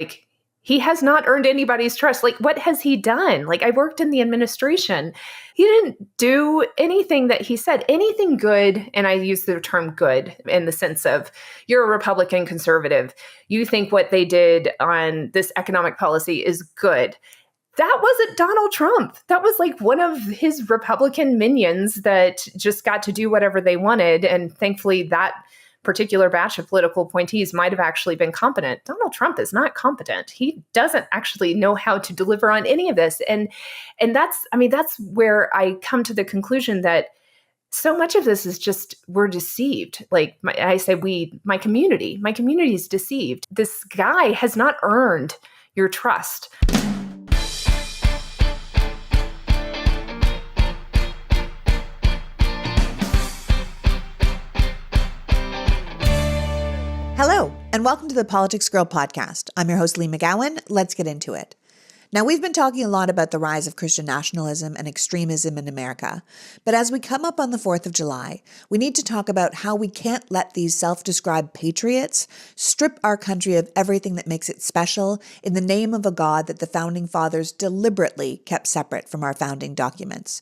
Like, he has not earned anybody's trust. Like, what has he done? Like, I worked in the administration. He didn't do anything that he said, anything good. And I use the term good in the sense of, you're a Republican conservative. You think what they did on this economic policy is good. That wasn't Donald Trump. That was like one of his Republican minions that just got to do whatever they wanted. And thankfully, that particular batch of political appointees might have actually been competent. Donald Trump is not competent. He doesn't actually know how to deliver on any of this. And that's where I come to the conclusion that so much of this is just, we're deceived. Like my community is deceived. This guy has not earned your trust. Hello, and welcome to the Politics Girl podcast. I'm your host, Lee McGowan. Let's get into it. Now, we've been talking a lot about the rise of Christian nationalism and extremism in America, but as we come up on the 4th of July, we need to talk about how we can't let these self-described patriots strip our country of everything that makes it special in the name of a God that the Founding Fathers deliberately kept separate from our founding documents.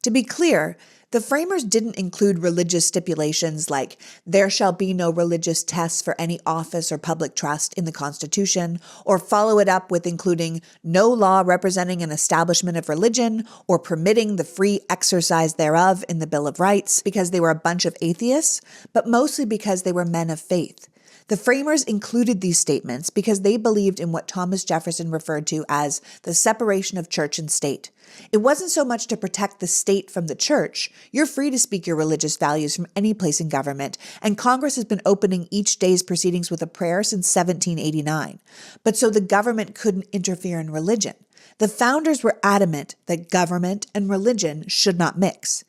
To be clear, the framers didn't include religious stipulations like there shall be no religious tests for any office or public trust in the Constitution, or follow it up with including no law representing an establishment of religion or permitting the free exercise thereof in the Bill of Rights because they were a bunch of atheists, but mostly because they were men of faith. The framers included these statements because they believed in what Thomas Jefferson referred to as the separation of church and state. It wasn't so much to protect the state from the church. You're free to speak your religious values from any place in government, and Congress has been opening each day's proceedings with a prayer since 1789. But so the government couldn't interfere in religion. The founders were adamant that government and religion should not mix.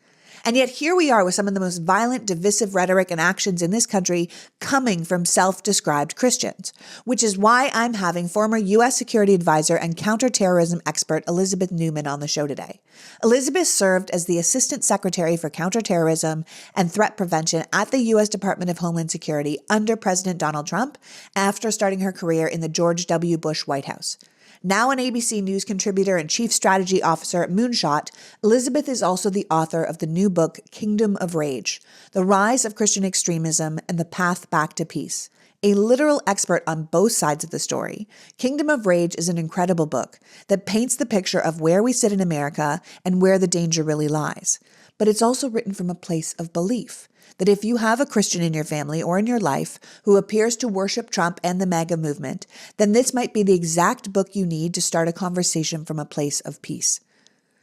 And yet here we are with some of the most violent, divisive rhetoric and actions in this country coming from self-described Christians, which is why I'm having former U.S. security advisor and counterterrorism expert Elizabeth Neumann on the show today. Elizabeth served as the Assistant Secretary for Counterterrorism and Threat Prevention at the U.S. Department of Homeland Security under President Donald Trump after starting her career in the George W. Bush White House. Now an ABC News contributor and chief strategy officer at Moonshot, Elizabeth is also the author of the new book, Kingdom of Rage, The Rise of Christian Extremism and the Path Back to Peace. A literal expert on both sides of the story, Kingdom of Rage is an incredible book that paints the picture of where we sit in America and where the danger really lies. But it's also written from a place of belief that if you have a Christian in your family or in your life who appears to worship Trump and the MAGA movement, then this might be the exact book you need to start a conversation from a place of peace.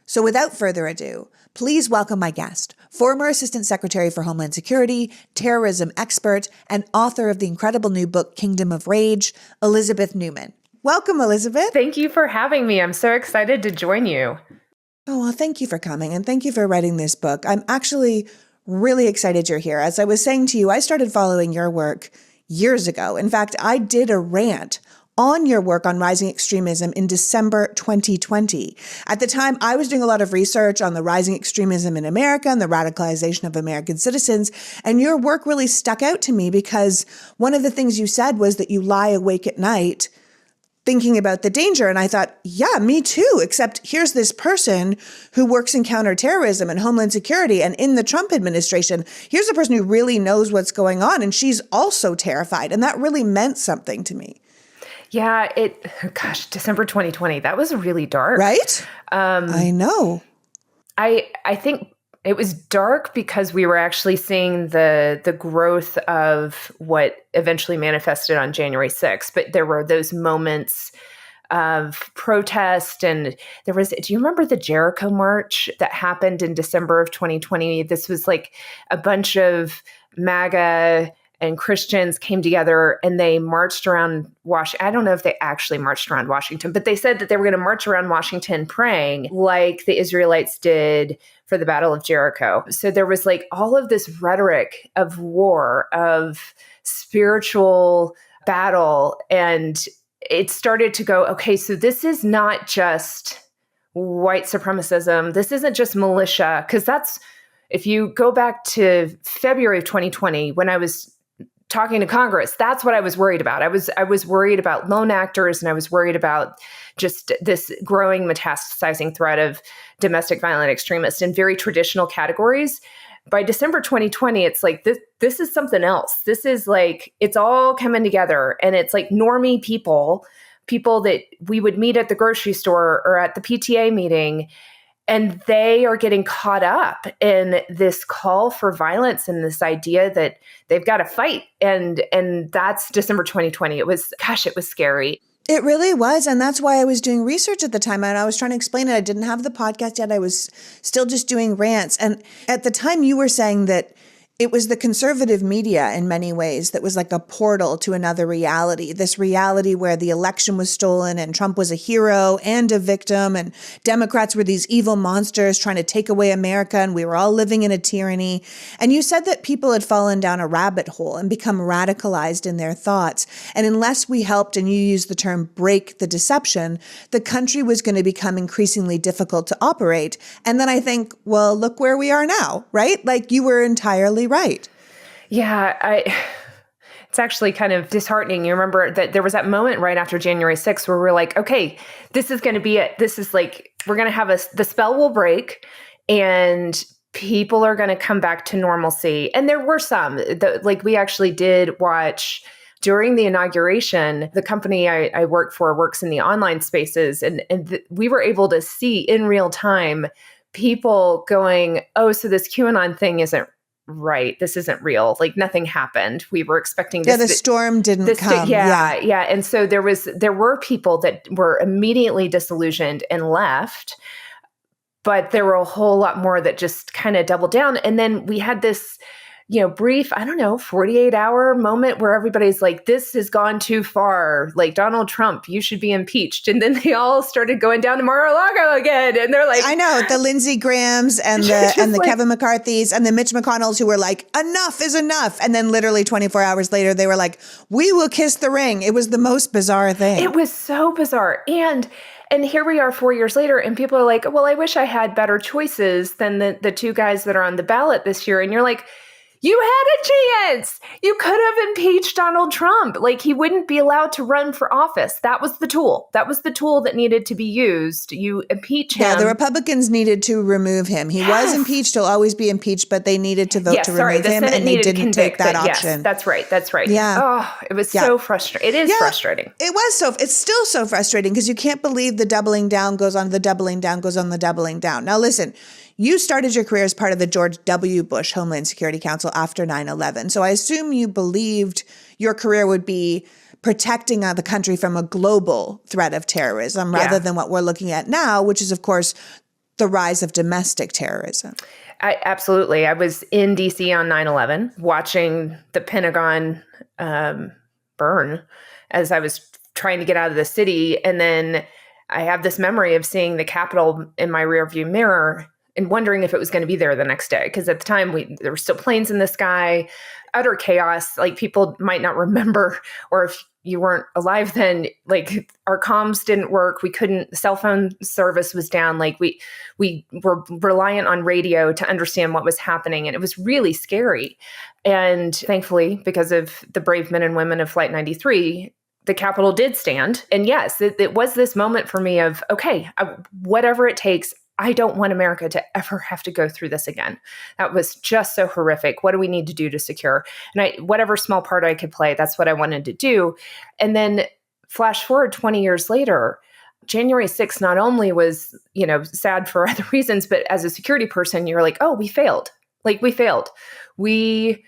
So without further ado, please welcome my guest, former Assistant Secretary for Homeland Security, terrorism expert, and author of the incredible new book, Kingdom of Rage, Elizabeth Neumann. Welcome, Elizabeth. Thank you for having me. I'm so excited to join you. Oh, well, thank you for coming, and thank you for writing this book. I'm actually really excited you're here. As I was saying to you, I started following your work years ago. In fact, I did a rant on your work on rising extremism in December 2020. At the time, I was doing a lot of research on the rising extremism in America and the radicalization of American citizens. And your work really stuck out to me because one of the things you said was that you lie awake at night thinking about the danger. And I thought, yeah, me too, except here's this person who works in counterterrorism and Homeland Security and in the Trump administration. Here's a person who really knows what's going on, and she's also terrified. And that really meant something to me. Yeah, December 2020, that was really dark. Right? I know. I think it was dark because we were actually seeing the growth of what eventually manifested on January 6th. But there were those moments of protest, and do you remember the Jericho March that happened in December of 2020? This was like a bunch of MAGA and Christians came together and they marched around Washington. I don't know if they actually marched around Washington, but they said that they were going to march around Washington praying like the Israelites did for the Battle of Jericho. So there was like all of this rhetoric of war, of spiritual battle. And it started to go, okay, so this is not just white supremacism. This isn't just militia. Because if you go back to February of 2020, when I was talking to Congress. That's what I was worried about. I was worried about lone actors, and I was worried about just this growing metastasizing threat of domestic violent extremists in very traditional categories. By December 2020, it's like this is something else. This is like, it's all coming together, and it's like normie people that we would meet at the grocery store or at the PTA meeting, and they are getting caught up in this call for violence and this idea that they've got to fight. And that's December 2020. It was scary. It really was. And that's why I was doing research at the time. And I was trying to explain it. I didn't have the podcast yet. I was still just doing rants. And at the time you were saying that it was the conservative media in many ways that was like a portal to another reality, this reality where the election was stolen and Trump was a hero and a victim, and Democrats were these evil monsters trying to take away America, and we were all living in a tyranny. And you said that people had fallen down a rabbit hole and become radicalized in their thoughts. And unless we helped, and you used the term break the deception, the country was going to become increasingly difficult to operate. And then I think, well, look where we are now, right? Like, you were entirely right. Yeah, it's actually kind of disheartening. You remember that there was that moment right after January 6th where we're like, okay, this is going to be it. This is like, we're going to have the spell will break and people are going to come back to normalcy. And there were some, like we actually did watch during the inauguration. The company I work for works in the online spaces, and we were able to see in real time people going, oh, so this QAnon thing isn't right. This isn't real. Like, nothing happened. We were expecting this. Yeah, the storm didn't come. Yeah. And so there were people that were immediately disillusioned and left, but there were a whole lot more that just kind of doubled down. And then we had this, brief, 48-hour moment where everybody's like, this has gone too far. Like, Donald Trump, you should be impeached. And then they all started going down to Mar-a-Lago again. And they're like, I know, the Lindsey Grahams and the Kevin McCarthy's and the Mitch McConnells who were like, enough is enough. And then literally 24 hours later, they were like, we will kiss the ring. It was the most bizarre thing. It was so bizarre. And here we are 4 years later, and people are like, well, I wish I had better choices than the two guys that are on the ballot this year. And you're like, you had a chance. You could have impeached Donald Trump. Like, he wouldn't be allowed to run for office. That was the tool. That was the tool that needed to be used. You impeach him. Yeah, the Republicans needed to remove him. He was impeached. He'll always be impeached, but they needed to vote to remove him, and they didn't take that option. Yes, that's right. That's right. Yeah. Oh, it was so frustrating. It is frustrating. It's still so frustrating because you can't believe the doubling down goes on the doubling down goes on the doubling down. Now, listen. You started your career as part of the George W. Bush Homeland Security Council after 9/11. So I assume you believed your career would be protecting the country from a global threat of terrorism rather than what we're looking at now, which is, of course, the rise of domestic terrorism. Absolutely. I was in D.C. on 9/11 watching the Pentagon burn as I was trying to get out of the city. And then I have this memory of seeing the Capitol in my rearview mirror and wondering if it was going to be there the next day. Because at the time, there were still planes in the sky, utter chaos. Like, people might not remember, or if you weren't alive then, like, our comms didn't work. We couldn't, cell phone service was down. Like, we were reliant on radio to understand what was happening. And it was really scary. And thankfully, because of the brave men and women of Flight 93, the Capitol did stand. And yes, it was this moment for me of, okay, whatever it takes, I don't want America to ever have to go through this again. That was just so horrific. What do we need to do to secure? And whatever small part I could play, that's what I wanted to do. And then flash forward 20 years later, January 6th not only was, sad for other reasons, but as a security person, you're like, oh, we failed. Like, we failed. We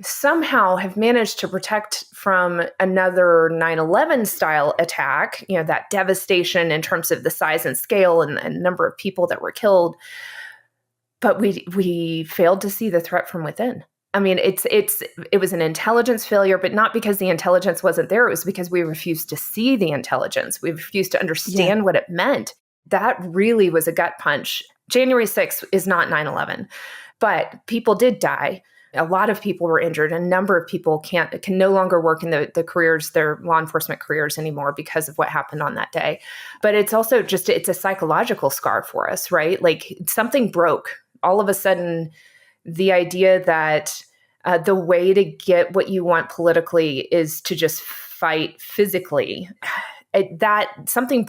somehow have managed to protect from another 9/11 style attack, that devastation in terms of the size and scale and number of people that were killed. But we failed to see the threat from within. I mean, it was an intelligence failure, but not because the intelligence wasn't there. It was because we refused to see the intelligence. We refused to understand what it meant. That really was a gut punch. January 6th is not 9/11, but people did die. A lot of people were injured. A number of people can no longer work in the careers, their law enforcement careers anymore because of what happened on that day. But it's also it's a psychological scar for us, right? Like, something broke. All of a sudden, the idea that the way to get what you want politically is to just fight physically. That something